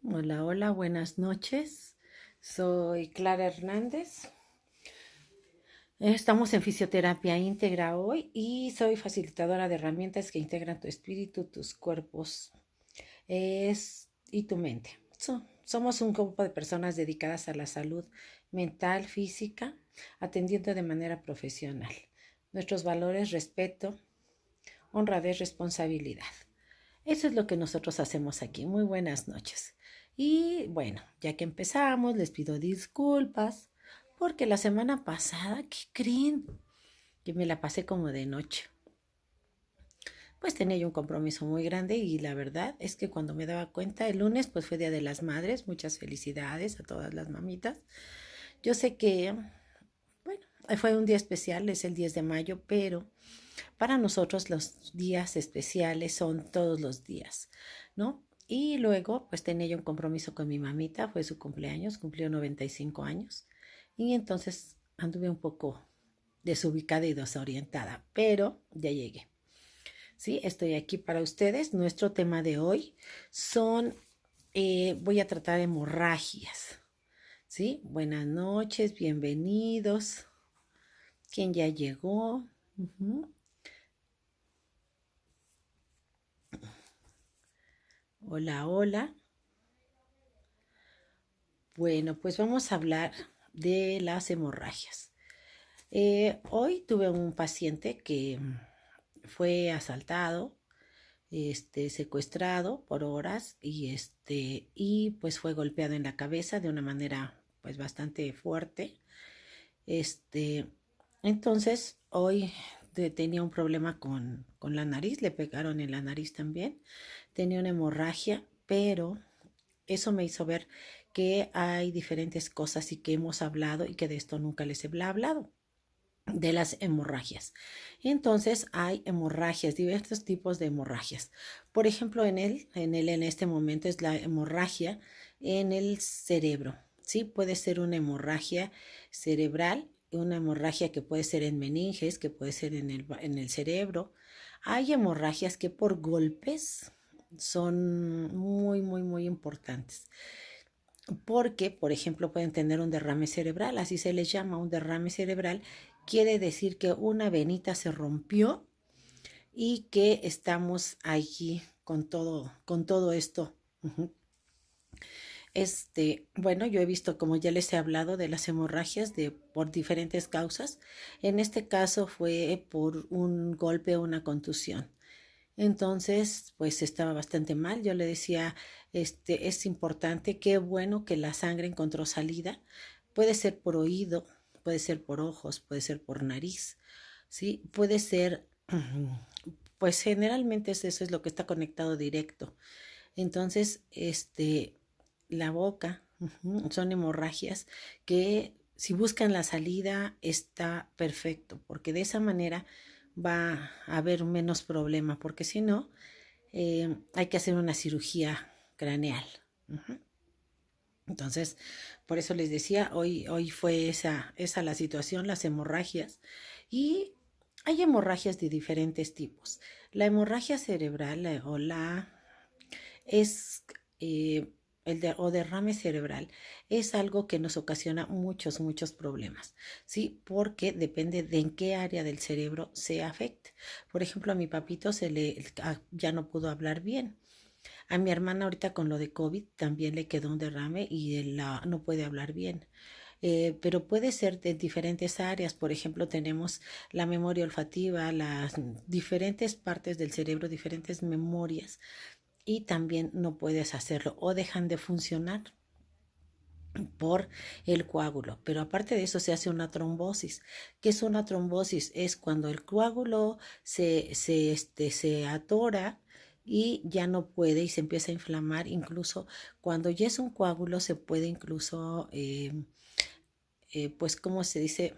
Hola, hola, buenas noches. Soy Clara Hernández. Estamos en fisioterapia íntegra hoy y soy facilitadora de herramientas que integran tu espíritu, tus cuerpos y tu mente. Somos un grupo de personas dedicadas a la salud mental, física, atendiendo de manera profesional. Nuestros valores, respeto, honradez, responsabilidad. Eso es lo que nosotros hacemos aquí. Muy buenas noches. Y bueno, ya que empezamos, les pido disculpas porque la semana pasada, ¿qué creen? Que me la pasé como de noche. Pues tenía yo un compromiso muy grande y la verdad es que cuando me daba cuenta, el lunes pues fue Día de las Madres. Muchas felicidades a todas las mamitas. Yo sé que, bueno, fue un día especial, es el 10 de mayo, pero para nosotros los días especiales son todos los días, ¿no? Y luego, pues tenía yo un compromiso con mi mamita, fue su cumpleaños, cumplió 95 años, y entonces anduve un poco desubicada y desorientada, pero ya llegué. Sí, estoy aquí para ustedes. Nuestro tema de hoy son, voy a tratar hemorragias, ¿sí? Buenas noches, bienvenidos. ¿Quién ya llegó? Ujú. Hola, hola. Bueno, pues vamos a hablar de las hemorragias. Hoy tuve un paciente que fue asaltado, secuestrado por horas y pues fue golpeado en la cabeza de una manera pues bastante fuerte. Este, entonces hoy tenía un problema con la nariz, le pegaron en la nariz también, tenía una hemorragia, pero eso me hizo ver que hay diferentes cosas y que hemos hablado y que de esto nunca les he hablado, de las hemorragias. Entonces hay hemorragias, diversos tipos de hemorragias. Por ejemplo, en este momento es la hemorragia en el cerebro. Sí, puede ser una hemorragia cerebral, una hemorragia que puede ser en meninges, que puede ser en el cerebro. Hay hemorragias que por golpes son muy, muy, muy importantes. Porque, por ejemplo, pueden tener un derrame cerebral, así se les llama un derrame cerebral, quiere decir que una venita se rompió y que estamos allí con todo esto. Uh-huh. Bueno, yo he visto, como ya les he hablado, de las hemorragias por diferentes causas. En este caso fue por un golpe o una contusión. Entonces, pues estaba bastante mal. Yo le decía, es importante, qué bueno que la sangre encontró salida. Puede ser por oído, puede ser por ojos, puede ser por nariz, ¿sí? Puede ser, pues generalmente eso es lo que está conectado directo. Entonces, la boca, son hemorragias que si buscan la salida está perfecto, porque de esa manera va a haber menos problema, porque si no, hay que hacer una cirugía craneal. Uh-huh. Entonces, por eso les decía, hoy fue esa la situación, las hemorragias. Y hay hemorragias de diferentes tipos. La hemorragia cerebral es eh, o derrame cerebral es algo que nos ocasiona muchos, muchos problemas, ¿sí? Porque depende de en qué área del cerebro se afecte. Por ejemplo, a mi papito ya no pudo hablar bien. A mi hermana ahorita con lo de COVID también le quedó un derrame y no puede hablar bien. Pero puede ser de diferentes áreas. Por ejemplo, tenemos la memoria olfativa, las diferentes partes del cerebro, diferentes memorias y también no puedes hacerlo o dejan de funcionar por el coágulo. Pero aparte de eso se hace una trombosis. ¿Qué es una trombosis? Es cuando el coágulo se atora y ya no puede y se empieza a inflamar. Incluso cuando ya es un coágulo se puede incluso, pues, ¿cómo se dice?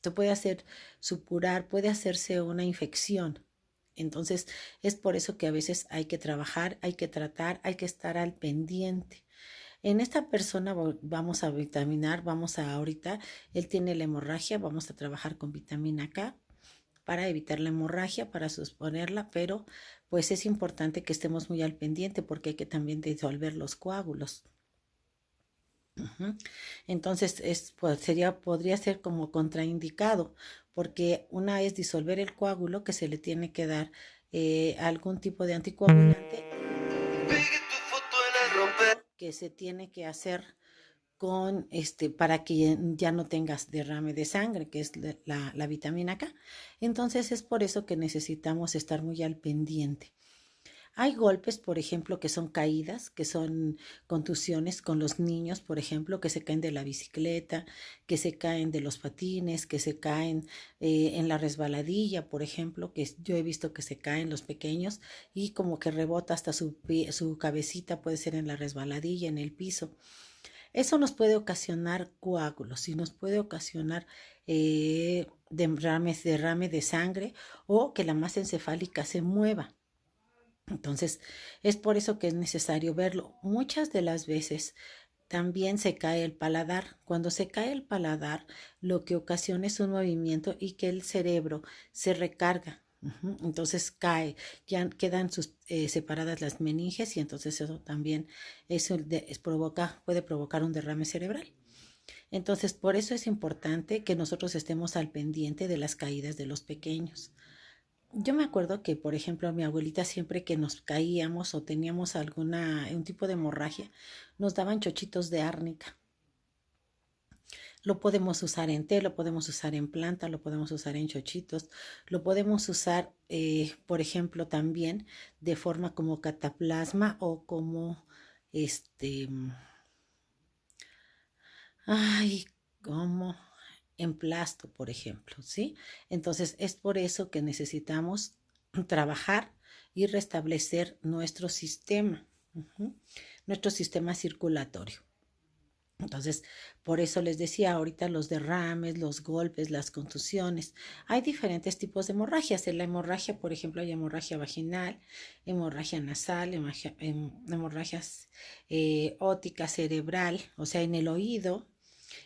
Se puede hacer supurar, puede hacerse una infección. Entonces, es por eso que a veces hay que trabajar, hay que tratar, hay que estar al pendiente. En esta persona vamos a vitaminar, ahorita, él tiene la hemorragia, vamos a trabajar con vitamina K para evitar la hemorragia, para susponerla, pero pues es importante que estemos muy al pendiente porque hay que también disolver los coágulos. Entonces podría ser como contraindicado, porque una es disolver el coágulo, que se le tiene que dar algún tipo de anticoagulante, y otro que se tiene que hacer con para que ya no tengas derrame de sangre, que es la vitamina K. Entonces es por eso que necesitamos estar muy al pendiente. Hay golpes, por ejemplo, que son caídas, que son contusiones con los niños, por ejemplo, que se caen de la bicicleta, que se caen de los patines, que se caen en la resbaladilla, por ejemplo, que yo he visto que se caen los pequeños y como que rebota hasta su cabecita, puede ser en la resbaladilla, en el piso. Eso nos puede ocasionar coágulos y nos puede ocasionar derrame de sangre o que la masa encefálica se mueva. Entonces, es por eso que es necesario verlo. Muchas de las veces también se cae el paladar. Cuando se cae el paladar, lo que ocasiona es un movimiento y que el cerebro se recarga. Entonces cae, ya quedan separadas las meninges y entonces eso también puede provocar un derrame cerebral. Entonces, por eso es importante que nosotros estemos al pendiente de las caídas de los pequeños. Yo me acuerdo que, por ejemplo, mi abuelita siempre que nos caíamos o teníamos un tipo de hemorragia, nos daban chochitos de árnica. Lo podemos usar en té, lo podemos usar en planta, lo podemos usar en chochitos, lo podemos usar, por ejemplo, también de forma como cataplasma o como este, ay, como emplasto, por ejemplo, ¿sí? Entonces es por eso que necesitamos trabajar y restablecer nuestro sistema, nuestro sistema circulatorio. Entonces, por eso les decía ahorita los derrames, los golpes, las contusiones. Hay diferentes tipos de hemorragias. En la hemorragia, por ejemplo, hay hemorragia vaginal, hemorragia nasal, hemorragias óptica cerebral, o sea, en el oído,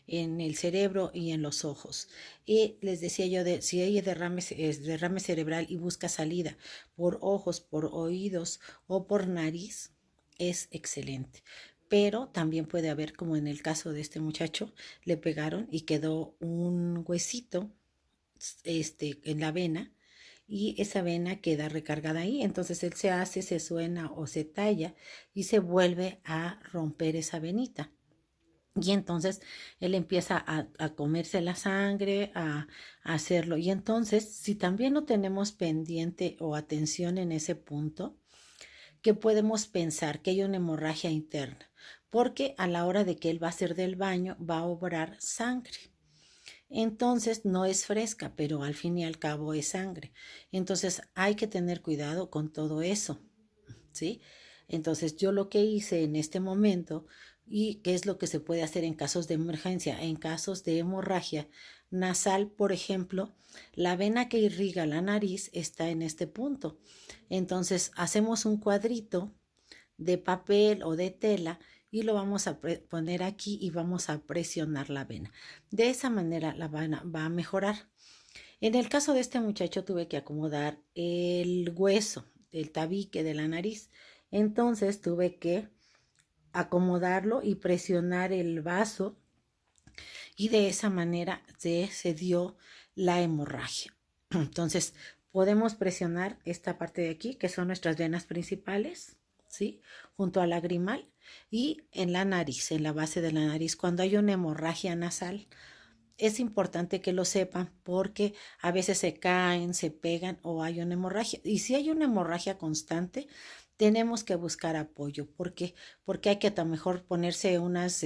en el cerebro y en los ojos. Y les decía yo, si hay derrame cerebral y busca salida por ojos, por oídos o por nariz, es excelente. Pero también puede haber, como en el caso de este muchacho, le pegaron y quedó un huesito en la vena y esa vena queda recargada ahí. Entonces él se suena o se talla y se vuelve a romper esa venita. Y entonces él empieza a comerse la sangre, a hacerlo. Y entonces, si también no tenemos pendiente o atención en ese punto, que podemos pensar que hay una hemorragia interna, porque a la hora de que él va a hacer del baño, va a obrar sangre. Entonces no es fresca, pero al fin y al cabo es sangre. Entonces hay que tener cuidado con todo eso, ¿sí? Entonces yo lo que hice en este momento y qué es lo que se puede hacer en casos de emergencia, en casos de hemorragia nasal, por ejemplo, la vena que irriga la nariz está en este punto. Entonces hacemos un cuadrito de papel o de tela y lo vamos a poner aquí y vamos a presionar la vena. De esa manera la vena va a mejorar. En el caso de este muchacho tuve que acomodar el hueso, el tabique de la nariz. Entonces tuve que acomodarlo y presionar el vaso y de esa manera se dio la hemorragia. Entonces podemos presionar esta parte de aquí, que son nuestras venas principales, ¿sí? Junto al lagrimal y en la nariz, en la base de la nariz. Cuando hay una hemorragia nasal, es importante que lo sepan porque a veces se caen, se pegan o hay una hemorragia. Y si hay una hemorragia constante, tenemos que buscar apoyo. ¿Por qué? Porque hay que a lo mejor ponerse unas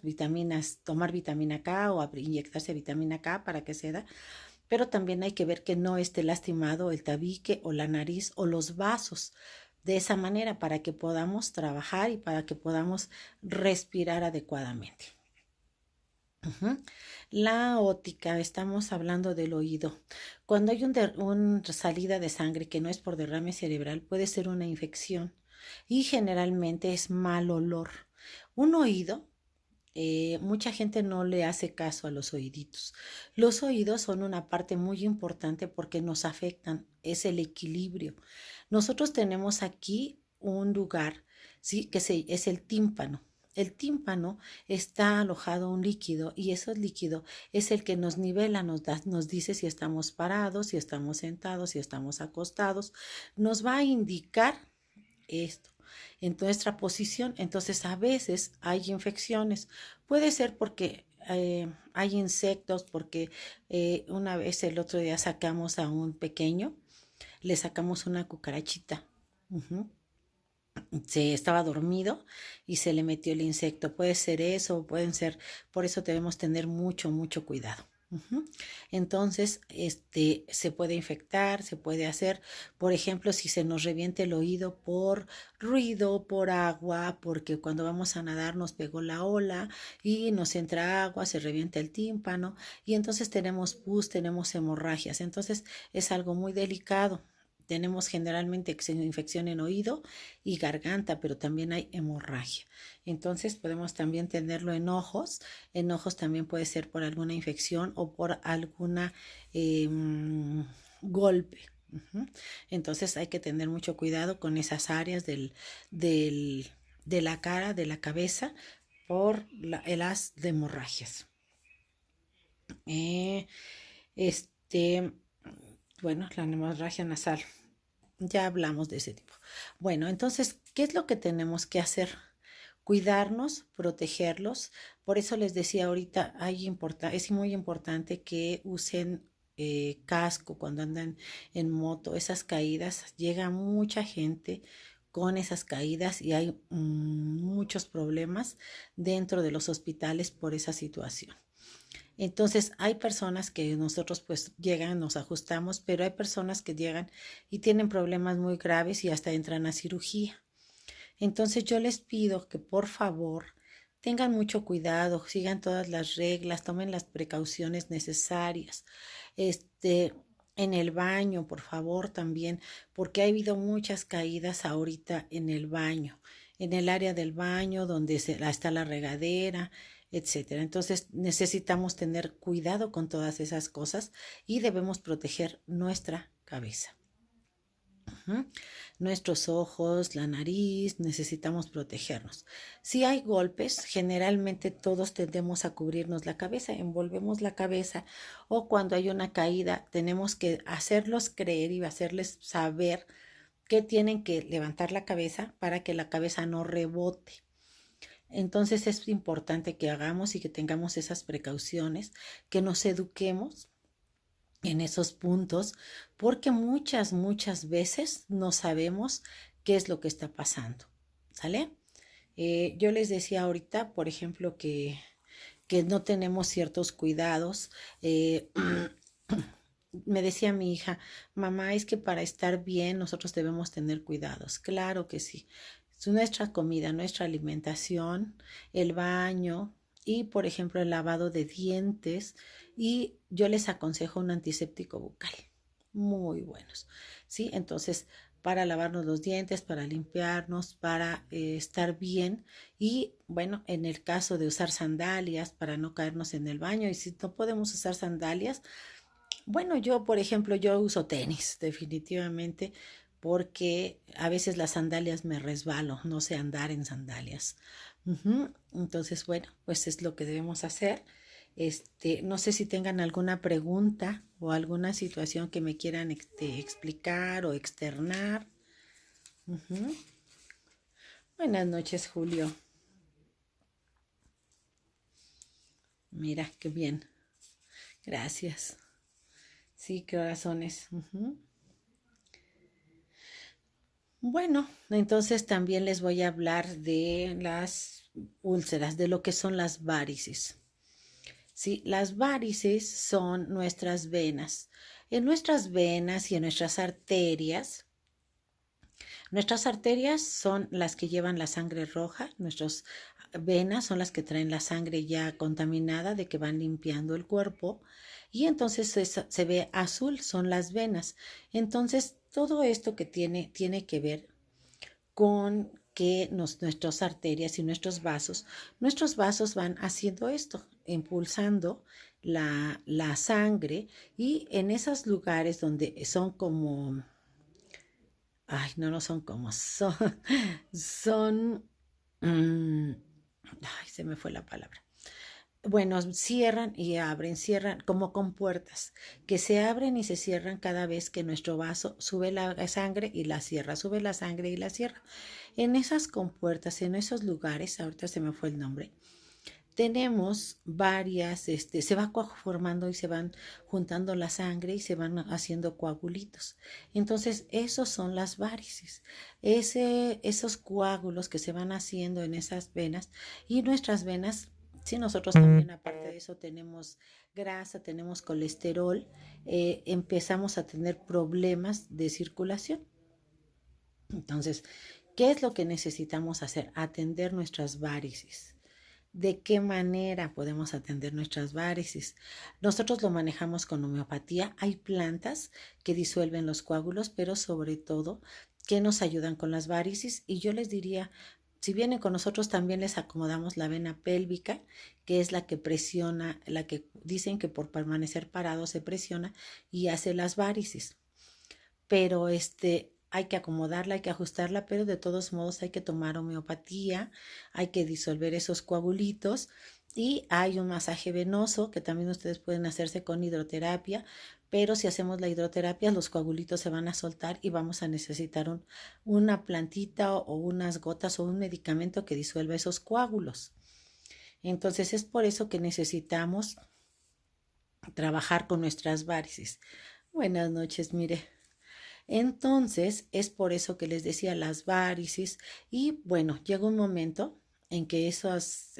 vitaminas, tomar vitamina K o inyectarse vitamina K para que se da. Pero también hay que ver que no esté lastimado el tabique o la nariz o los vasos. De esa manera para que podamos trabajar y para que podamos respirar adecuadamente. La ótica, estamos hablando del oído. Cuando hay una salida de sangre que no es por derrame cerebral, puede ser una infección y generalmente es mal olor. Un oído mucha gente no le hace caso a los oíditos. Los oídos son una parte muy importante porque nos afectan, es el equilibrio. Nosotros tenemos aquí un lugar, ¿sí? Es el tímpano. El tímpano está alojado un líquido y ese líquido es el que nos nivela, nos dice si estamos parados, si estamos sentados, si estamos acostados. Nos va a indicar esto en nuestra posición. Entonces a veces hay infecciones. Puede ser porque hay insectos, porque una vez el otro día sacamos a un pequeño, le sacamos una cucarachita. Ujú. Se estaba dormido y se le metió el insecto. Puede ser eso, pueden ser, por eso debemos tener mucho, mucho cuidado. Ujú. Entonces, se puede infectar, se puede hacer, por ejemplo, si se nos revienta el oído por ruido, por agua, porque cuando vamos a nadar nos pegó la ola y nos entra agua, se revienta el tímpano y entonces tenemos pus, tenemos hemorragias. Entonces, es algo muy delicado. Tenemos generalmente infección en oído y garganta, pero también hay hemorragia. Entonces podemos también tenerlo en ojos. En ojos también puede ser por alguna infección o por alguna golpe. Ujú. Entonces hay que tener mucho cuidado con esas áreas de la cara, de la cabeza, por las hemorragias. Eh, este, bueno, la hemorragia nasal. Ya hablamos de ese tipo. Bueno, entonces, ¿qué es lo que tenemos que hacer? Cuidarnos, protegerlos. Por eso les decía ahorita, es muy importante que usen casco cuando andan en moto. Esas caídas, llega mucha gente con esas caídas y hay muchos problemas dentro de los hospitales por esa situación. Entonces hay personas que nosotros pues llegan, nos ajustamos, pero hay personas que llegan y tienen problemas muy graves y hasta entran a cirugía. Entonces yo les pido que por favor tengan mucho cuidado, sigan todas las reglas, tomen las precauciones necesarias. Este, en el baño, por favor, también, porque ha habido muchas caídas ahorita en el baño, en el área del baño donde está la regadera, etcétera. Entonces necesitamos tener cuidado con todas esas cosas y debemos proteger nuestra cabeza. Ujú. Nuestros ojos, la nariz, necesitamos protegernos. Si hay golpes, generalmente todos tendemos a cubrirnos la cabeza, envolvemos la cabeza o cuando hay una caída tenemos que hacerlos creer y hacerles saber que tienen que levantar la cabeza para que la cabeza no rebote. Entonces es importante que hagamos y que tengamos esas precauciones, que nos eduquemos en esos puntos, porque muchas veces no sabemos qué es lo que está pasando. ¿Sale? Yo les decía ahorita, por ejemplo, que no tenemos ciertos cuidados. Me decía mi hija, mamá, es que para estar bien nosotros debemos tener cuidados. Claro que sí. Nuestra comida, nuestra alimentación, el baño y, por ejemplo, el lavado de dientes. Y yo les aconsejo un antiséptico bucal. Muy buenos. ¿Sí? Entonces, para lavarnos los dientes, para limpiarnos, para estar bien. Y bueno, en el caso de usar sandalias, para no caernos en el baño. Y si no podemos usar sandalias, bueno, yo, por ejemplo, yo uso tenis, definitivamente, porque a veces las sandalias me resbalo, no sé andar en sandalias. Ujú. Entonces, bueno, pues es lo que debemos hacer. No sé si tengan alguna pregunta o alguna situación que me quieran explicar o externar. Ujú. Buenas noches, Julio. Mira, qué bien. Gracias. Sí, corazones. Ujú. Bueno, entonces también les voy a hablar de las úlceras, de lo que son las varices. Sí, las varices son nuestras venas. En nuestras venas y en nuestras arterias son las que llevan la sangre roja, nuestras venas son las que traen la sangre ya contaminada de que van limpiando el cuerpo y entonces se ve azul, son las venas. Entonces, todo esto que tiene que ver con que nuestras arterias y nuestros vasos van haciendo esto, impulsando la sangre, y en esos lugares donde son como, ay, no son como, son, ay, se me fue la palabra. Bueno, cierran y abren, cierran como compuertas, que se abren y se cierran cada vez que nuestro vaso sube la sangre y la cierra, sube la sangre y la cierra. En esas compuertas, en esos lugares, ahorita se me fue el nombre, tenemos varias, se va formando y se van juntando la sangre y se van haciendo coagulitos. Entonces, esos son las varices. Esos coágulos que se van haciendo en esas venas, y nuestras venas, si nosotros también aparte de eso tenemos grasa, tenemos colesterol, empezamos a tener problemas de circulación. Entonces, ¿qué es lo que necesitamos hacer? Atender nuestras varices. ¿De qué manera podemos atender nuestras varices? Nosotros lo manejamos con homeopatía. Hay plantas que disuelven los coágulos, pero sobre todo que nos ayudan con las varices. Y yo les diría, si vienen con nosotros, también les acomodamos la vena pélvica, que es la que presiona, la que dicen que por permanecer parado se presiona y hace las varices. Pero hay que acomodarla, hay que ajustarla, pero de todos modos hay que tomar homeopatía, hay que disolver esos coagulitos, y hay un masaje venoso que también ustedes pueden hacerse con hidroterapia, pero si hacemos la hidroterapia los coagulitos se van a soltar y vamos a necesitar una plantita o unas gotas o un medicamento que disuelva esos coágulos. Entonces es por eso que necesitamos trabajar con nuestras varices. Buenas noches, mire. Entonces, es por eso que les decía las varices. Y bueno, llega un momento en que esas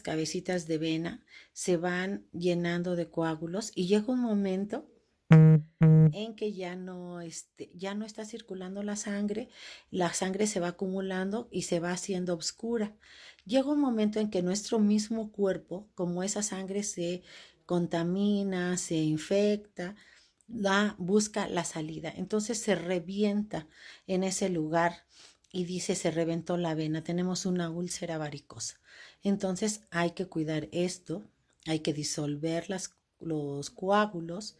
cabecitas de vena se van llenando de coágulos, y llega un momento en que ya no está circulando la sangre se va acumulando y se va haciendo oscura. Llega un momento en que nuestro mismo cuerpo, como esa sangre se contamina, se infecta, busca la salida. Entonces se revienta en ese lugar y dice, se reventó la vena, tenemos una úlcera varicosa. Entonces hay que cuidar esto, hay que disolver los coágulos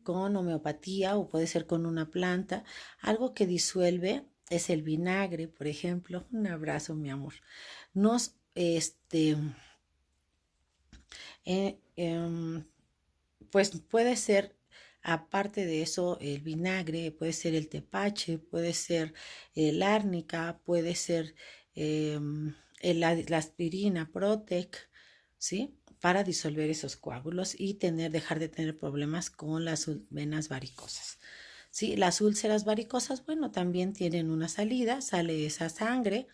con homeopatía, o puede ser con una planta. Algo que disuelve es el vinagre, por ejemplo. Un abrazo, mi amor. Nos, pues puede ser, aparte de eso, el vinagre, puede ser el tepache, puede ser el árnica, puede ser la aspirina Protec, ¿sí? Para disolver esos coágulos y dejar de tener problemas con las venas varicosas. Sí, las úlceras varicosas, bueno, también tienen una salida, sale esa sangre,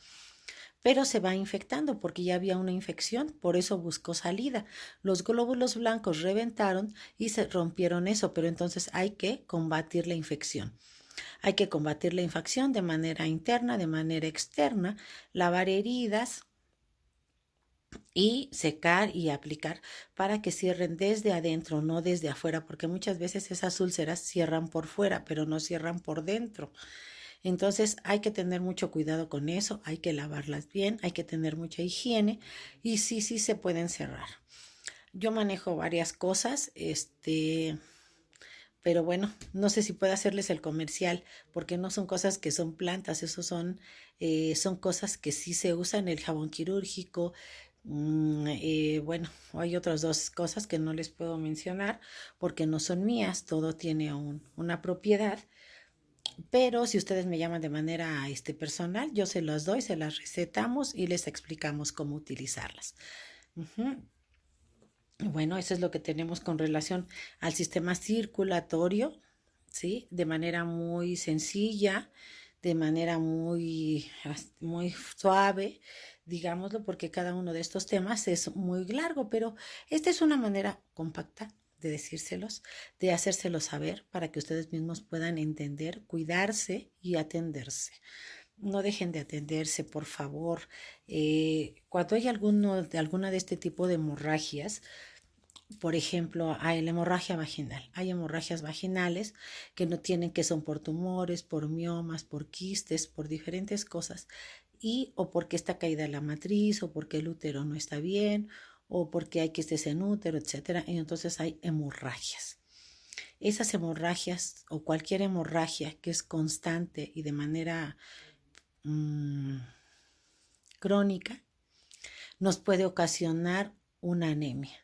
pero se va infectando porque ya había una infección, por eso buscó salida. Los glóbulos blancos reventaron y se rompieron eso, pero entonces hay que combatir la infección. Hay que combatir la infección de manera interna, de manera externa, lavar heridas y secar y aplicar para que cierren desde adentro, no desde afuera, porque muchas veces esas úlceras cierran por fuera, pero no cierran por dentro. Entonces hay que tener mucho cuidado con eso, hay que lavarlas bien, hay que tener mucha higiene, y sí se pueden cerrar. Yo manejo varias cosas, pero bueno, no sé si puedo hacerles el comercial, porque no son cosas que son plantas, eso son cosas que sí se usan, el jabón quirúrgico. Bueno, hay otras dos cosas que no les puedo mencionar porque no son mías, todo tiene una propiedad, pero si ustedes me llaman de manera personal, yo se las doy, se las recetamos y les explicamos cómo utilizarlas. Ujú. Bueno, eso es lo que tenemos con relación al sistema circulatorio, ¿sí? De manera muy sencilla, de manera muy suave, digámoslo, porque cada uno de estos temas es muy largo, pero esta es una manera compacta de decírselos, de hacérselos saber para que ustedes mismos puedan entender, cuidarse y atenderse. No dejen de atenderse, por favor. Cuando hay alguna de este tipo de hemorragias, por ejemplo, hay la hemorragia vaginal. Hay hemorragias vaginales que no tienen, que son por tumores, por miomas, por quistes, por diferentes cosas. y o porque está caída la matriz, o porque el útero no está bien, o porque hay quistes en útero, etcétera, y entonces hay hemorragias. Esas hemorragias o cualquier hemorragia que es constante y de manera crónica nos puede ocasionar una anemia.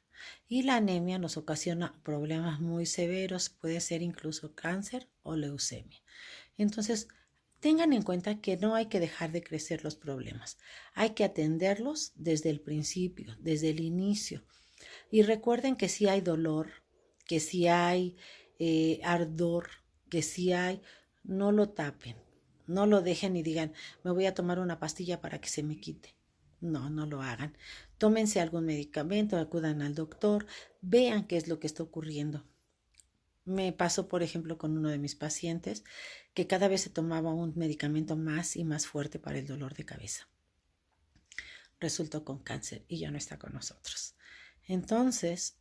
Y la anemia nos ocasiona problemas muy severos, puede ser incluso cáncer o leucemia. Entonces, tengan en cuenta que no hay que dejar de crecer los problemas, hay que atenderlos desde el principio, desde el inicio. Y recuerden que si hay dolor, que si hay ardor, que si hay, no lo tapen, no lo dejen y digan, me voy a tomar una pastilla para que se me quite. No, no lo hagan. Tómense algún medicamento, acudan al doctor, vean qué es lo que está ocurriendo. Me pasó, por ejemplo, con uno de mis pacientes que cada vez se tomaba un medicamento más y más fuerte para el dolor de cabeza. Resultó con cáncer y ya no está con nosotros. Entonces,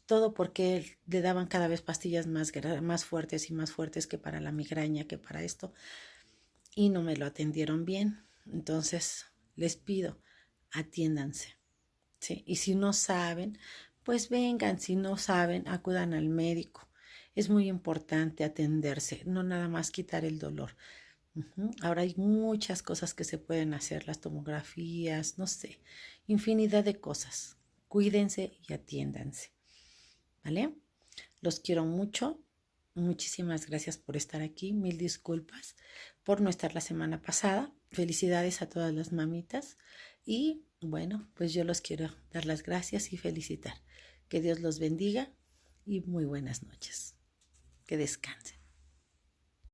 todo porque le daban cada vez pastillas más fuertes y más fuertes que para la migraña, que para esto, y no me lo atendieron bien. Entonces, les pido, atiéndanse. ¿Sí? Y si no saben, pues vengan, si no saben, acudan al médico. Es muy importante atenderse, no nada más quitar el dolor. Ahora hay muchas cosas que se pueden hacer, las tomografías, no sé, infinidad de cosas. Cuídense y atiéndanse, ¿vale? Los quiero mucho. Muchísimas gracias por estar aquí. Mil disculpas por no estar la semana pasada. Felicidades a todas las mamitas. Y bueno, pues yo los quiero dar las gracias y felicitar. Que Dios los bendiga y muy buenas noches. Que descansen.